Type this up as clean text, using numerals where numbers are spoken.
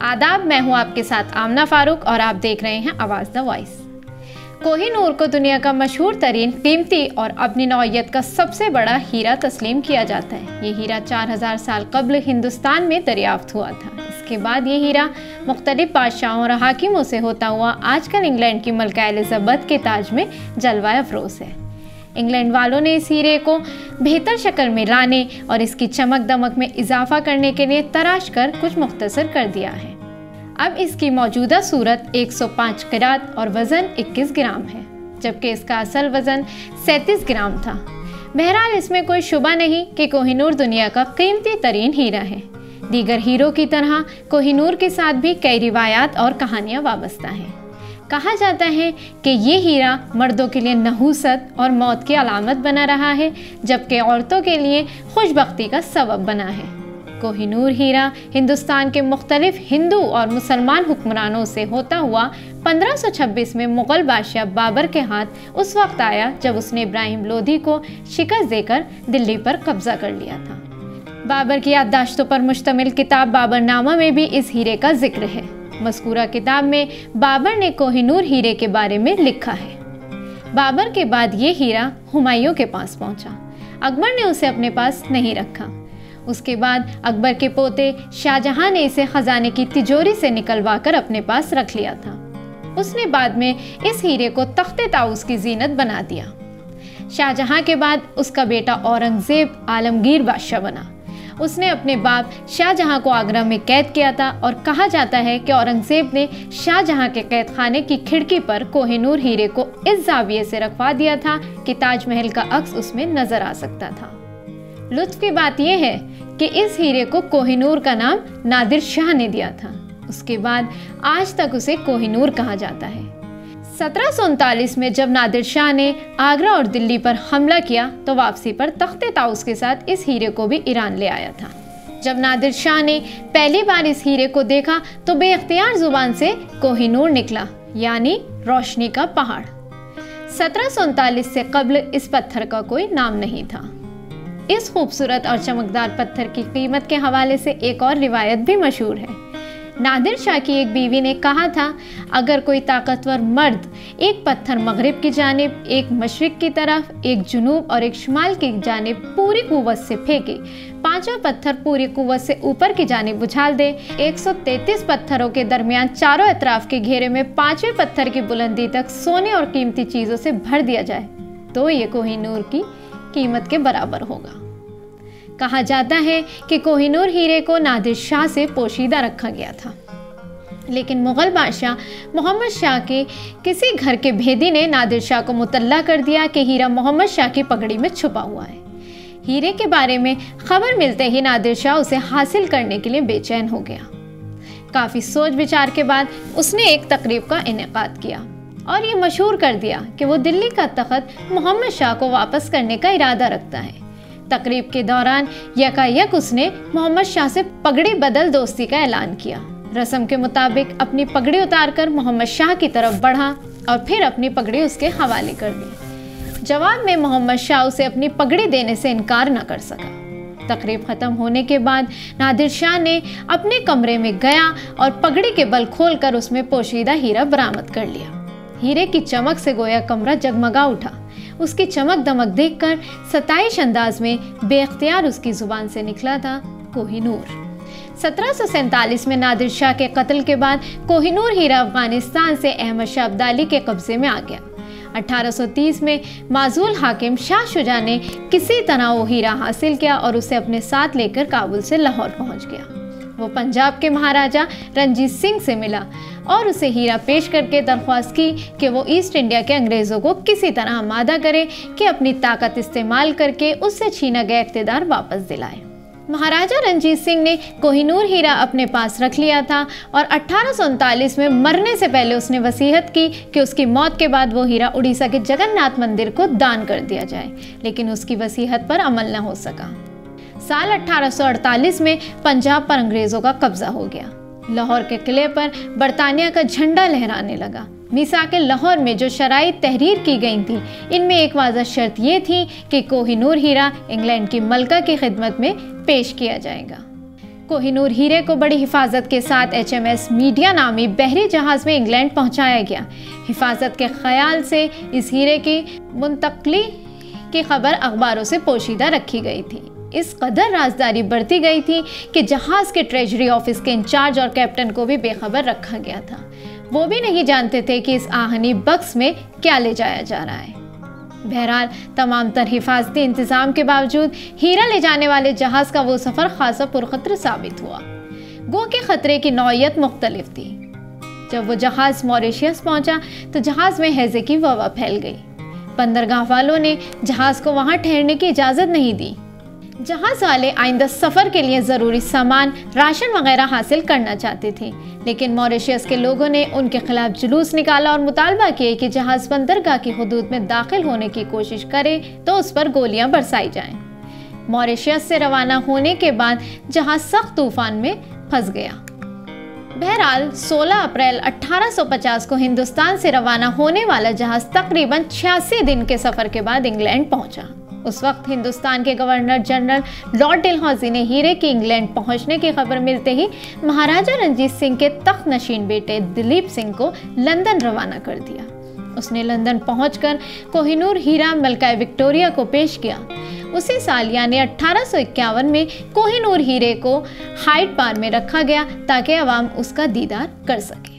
आदाब, मैं हूँ आपके साथ आमना फारूक और आप देख रहे हैं आवाज़ द वॉइस। कोहिनूर को दुनिया का मशहूर तरीन, कीमती और अपनी नौइयत का सबसे बड़ा हीरा तस्लीम किया जाता है। ये हीरा 4000 साल कब्ल हिंदुस्तान में दरियाफ्त हुआ था। इसके बाद ये हीरा मुख्तलिफ बादशाहों और हाकिमों से होता हुआ आजकल इंग्लैंड की मलका एलिज़ाबेथ के ताज में जलवा अफरोज है। इंग्लैंड वालों ने इस हीरे को बेहतर शक्ल में लाने और इसकी चमक दमक में इजाफा करने के लिए तराश कर कुछ मुख्तसर कर दिया है। अब इसकी मौजूदा सूरत 105 क़िरात और वज़न 21 ग्राम है, जबकि इसका असल वज़न 37 ग्राम था। बहरहाल इसमें कोई शुबा नहीं कि कोहिनूर दुनिया का कीमती तरीन हीरा है। दीगर हीरों की तरह कोहिनूर के साथ भी कई रिवायात और कहानियाँ वाबस्ता हैं। कहा जाता है कि ये हीरा मर्दों के लिए नहूसत और मौत की अलामत बना रहा है, जबकि औरतों के लिए खुशबख्ती का सबब बना है। कोहिनूर हीरा हिंदुस्तान के मुख्तलिफ हिंदू और मुसलमान हुक्मरानों से होता हुआ 1526 में मुग़ल बादशाह बाबर के हाथ उस वक्त आया जब उसने इब्राहिम लोधी को शिकस्त देकर दिल्ली पर कब्जा कर लिया था। बाबर की याददाश्तों पर मुश्तमिल किताब बाबरनामा में भी इस हीरे का जिक्र है। मज़कूरा किताब में बाबर ने कोहिनूर हीरे के बारे में लिखा है। बाबर के बाद ये हीरा हुमायूं के पास पहुंचा। अकबर ने उसे अपने पास नहीं रखा। उसके बाद अकबर के पोते शाहजहां ने इसे खजाने की तिजोरी से निकलवा कर अपने पास रख लिया था। उसने बाद में इस हीरे को तख्ते ताऊस की जीनत बना दिया। शाहजहां के बाद उसका बेटा औरंगजेब आलमगीर बादशाह बना। उसने अपने बाप शाहजहां को आगरा में कैद किया था और कहा जाता है कि औरंगजेब ने शाहजहां के कैद खाने की खिड़की पर कोहिनूर हीरे को इस जाविये से रखवा दिया था कि ताजमहल का अक्स उसमें नजर आ सकता था। लुत्फ की बात यह है कि इस हीरे को कोहिनूर का नाम नादिर शाह ने दिया था। उसके बाद आज तक उसे कोहिनूर कहा जाता है। 1739 में जब नादिर शाह ने आगरा और दिल्ली पर हमला किया तो वापसी पर तख्ते ताऊस के साथ इस हीरे को भी ईरान ले आया था। जब नादिर शाह ने पहली बार इस हीरे को देखा तो बेइख्तियार जुबान से कोहिनूर निकला, यानी रोशनी का पहाड़। 1739 से कब्ल इस पत्थर का कोई नाम नहीं था। इस खूबसूरत और चमकदार पत्थर की कीमत के हवाले से एक और रिवायत भी मशहूर है। नादिर शाह की एक बीवी ने कहा था, अगर कोई ताकतवर मर्द एक पत्थर मगरिब की जानिब, एक मशरिक की तरफ, एक जुनूब और एक शुमाल की जानिब पूरी कुव्वत से फेंके, पांचवा पत्थर पूरी कुव्वत से ऊपर की जानिब उछाल दे, 133 पत्थरों के दरमियान चारों अतराफ के घेरे में पांचवें पत्थर की बुलंदी तक सोने और कीमती चीज़ों से भर दिया जाए तो ये कोहिनूर की कीमत के बराबर होगा। कहा जाता है कि कोहिनूर हीरे को नादिर शाह से पोशीदा रखा गया था, लेकिन मुग़ल बादशाह मोहम्मद शाह के किसी घर के भेदी ने नादिर शाह को मुतल्ला कर दिया कि हीरा मोहम्मद शाह की पगड़ी में छुपा हुआ है। हीरे के बारे में खबर मिलते ही नादिर शाह उसे हासिल करने के लिए बेचैन हो गया। काफ़ी सोच विचार के बाद उसने एक तकरीब का इनेकाद किया और ये मशहूर कर दिया कि वो दिल्ली का तख्त मोहम्मद शाह को वापस करने का इरादा रखता है। तकरीब के दौरान यकायक उसने मोहम्मद शाह से पगड़ी बदल दोस्ती का ऐलान किया। रस्म के मुताबिक अपनी पगड़ी उतारकर मोहम्मद शाह की तरफ बढ़ा और फिर अपनी पगड़ी उसके हवाले कर दी। जवाब में मोहम्मद शाह उसे अपनी पगड़ी देने से इनकार न कर सका। तकरीब ख़त्म होने के बाद नादिर शाह ने अपने कमरे में गया और पगड़ी के बल खोलकर उसमें पोशीदा हीरा बरामद कर लिया। हीरे की चमक से गोया कमरा जगमगा उठा। उसकी चमक दमक देखकर सताइश अंदाज में बेख्तियार उसकी जुबान से निकला था कोहिनूर। 1747 में नादिर शाह के कत्ल के बाद कोहिनूर हीरा अफगानिस्तान से अहमद शाह अब्दाली के कब्जे में आ गया। 1830 में माजूल हाकिम शाह शुजा ने किसी तरह वो हीरा हासिल किया और उसे अपने साथ लेकर काबुल से लाहौर पहुंच गया। वो पंजाब के महाराजा रणजीत सिंह से मिला और उसे हीरा पेश करके दरख्वास्त की कि वो ईस्ट इंडिया के अंग्रेज़ों को किसी तरह आमादा करे कि अपनी ताकत इस्तेमाल करके उससे छीना गया इख्तिदार वापस दिलाए। महाराजा रणजीत सिंह ने कोहिनूर हीरा अपने पास रख लिया था और 1839 में मरने से पहले उसने वसीयत की कि उसकी मौत के बाद वो हीरा उड़ीसा के जगन्नाथ मंदिर को दान कर दिया जाए, लेकिन उसकी वसीयत पर अमल न हो सका। साल 1848 में पंजाब पर अंग्रेज़ों का कब्जा हो गया। लाहौर के किले पर बरतानिया का झंडा लहराने लगा। मिसाक लाहौर में जो शराइत तहरीर की गई थी, इनमें एक वाज़ह शर्त ये थी कि कोहिनूर हीरा इंग्लैंड की मलका की खिदमत में पेश किया जाएगा। कोहिनूर हीरे को बड़ी हिफाजत के साथ HMS मीडिया नामी बहरी जहाज में इंग्लैंड पहुंचाया गया। हिफाजत के ख्याल से इस हीरे की मुंतकली की खबर अखबारों से पोशीदा रखी गई थी। इस कदर राजदारी बढ़ती गई थी कि जहाज के ट्रेजरी ऑफिस के इंचार्ज और कैप्टन को भी बेखबर रखा गया था। वो भी नहीं जानते थे कि इस आहनी बक्स में क्या ले जाया जा रहा है। बहरहाल तमाम तर हिफाजती इंतजाम के बावजूद हीरा ले जाने वाले जहाज का वो सफर खासा पुरखतरा साबित हुआ। गो के खतरे की नौयत मुख्तलिफ थी। जब वो जहाज मॉरिशस पहुंचा तो जहाज में हैजे की वबा फैल गई। बंदरगाह वालों ने जहाज को वहां ठहरने की इजाजत नहीं दी। जहाज वाले आइंदा सफर के लिए जरूरी सामान, राशन वगैरह हासिल करना चाहते थे, लेकिन मॉरिशस के लोगों ने उनके खिलाफ जुलूस निकाला और मुतालबा किए कि जहाज बंदरगाह की हुदूद में दाखिल होने की कोशिश करे तो उस पर गोलियां बरसाई जाएं। मॉरिशस से रवाना होने के बाद जहाज सख्त तूफान में फंस गया। बहरहाल 16 अप्रैल 1850 को हिंदुस्तान से रवाना होने वाला जहाज तकरीबन 86 दिन के सफर के बाद इंग्लैंड पहुंचा। उस वक्त हिंदुस्तान के गवर्नर जनरल लॉर्ड डलहौजी ने हीरे के इंग्लैंड पहुंचने की खबर मिलते ही महाराजा रंजीत सिंह के तख्त नशीन बेटे दिलीप सिंह को लंदन रवाना कर दिया। उसने लंदन पहुंचकर कोहिनूर हीरा मलका विक्टोरिया को पेश किया। उसी साल यानी 1851 में कोहिनूर हीरे को हाइड पार्क में रखा गया ताकि अवाम उसका दीदार कर सके।